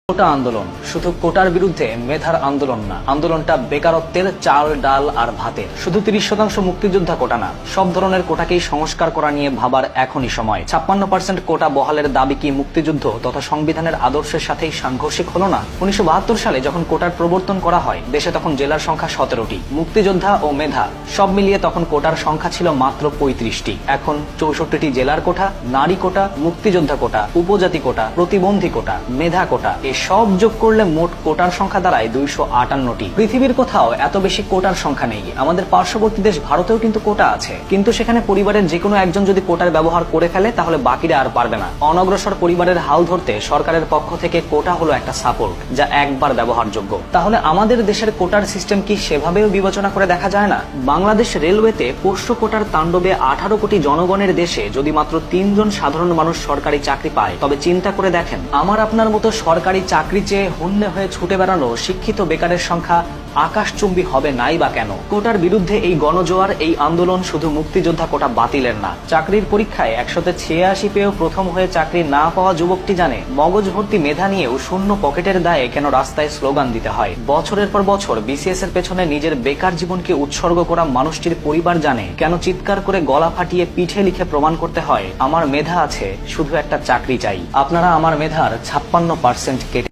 কোটা আন্দোলন শুধু কোটার বিরুদ্ধে মেধার আন্দোলন না, আন্দোলনটা বেকারত্বের, চাল ডাল আর ভাতের। শুধু 30% মুক্তিযোদ্ধা কোটা না, সব ধরনের কোটাকেই সংস্কার করা নিয়ে ভাবার এখনই সময়। 56% কোটা বহালের দাবি কি মুক্তিযুদ্ধ তথা সংবিধানের আদর্শের সাথেই সাংঘর্ষিক হলো না? 1972 সালে যখন কোটার প্রবর্তন করা হয়, দেশে তখন জেলার সংখ্যা 17টি। মুক্তিযোদ্ধা ও মেধা সব মিলিয়ে তখন কোটার সংখ্যা ছিল মাত্র 35টি। এখন 64টি জেলার কোটা, নারী কোটা, মুক্তিযোদ্ধা কোটা, উপজাতি কোটা, প্রতিবন্ধী কোটা, মেধা কোটা সব যোগ করলে মোট কোটার সংখ্যা দাঁড়ায় 258টি। পৃথিবীর কোথাও এত বেশি কোটার সংখ্যা নেই। আমাদের পার্শ্ববর্তী দেশ ভারতেও কিন্তু কোটা আছে, কিন্তু সেখানে পরিবারের যে কোনো একজন যদি কোটার ব্যবহার করে ফেলে তাহলে বাকিরা আর পারবে না। অনগ্রসর পরিবারের হাল ধরতে সরকারের পক্ষ থেকে কোটা হলো একটা সাপোর্ট, যা একবার ব্যবহারযোগ্য। তাহলে আমাদের দেশের কোটার সিস্টেম কি সেভাবেও বিবেচনা করে দেখা যায় না? বাংলাদেশ রেলওয়েতে পোষ্য কোটার তাণ্ডবে 18 কোটি জনগণের দেশে যদি মাত্র 3 জন সাধারণ মানুষ সরকারি চাকরি পায়, তবে চিন্তা করে দেখেন আমার আপনার মতো সরকারি চাকরি চেয়ে হন্যে হয়ে ছুটে বেড়ানো শিক্ষিত বেকারের সংখ্যা আকাশচুম্বী হবে নাই বা কেন? কোটার বিরুদ্ধে এই গণজোয়ার, এই আন্দোলন শুধু মুক্তিযোদ্ধা কোটা বাতিলের না। চাকরির পরীক্ষায় 186 পেয়েও প্রথম হয়ে চাকরি না পাওয়া যুবকটি জানে মগজ ভর্তি মেধা নিয়েও শূন্য পকেটের দায়ে কেন রাস্তায় স্লোগান দিতে হয়। বছরের পর বছর বিসিএস এর পেছনে নিজের বেকার জীবনকে উৎসর্গ করা মানুষটির পরিবার জানে কেন চিৎকার করে গলা ফাটিয়ে পিঠে লিখে প্রমাণ করতে হয় আমার মেধা আছে, শুধু একটা চাকরি চাই। আপনারা আমার মেধার 56% কেটে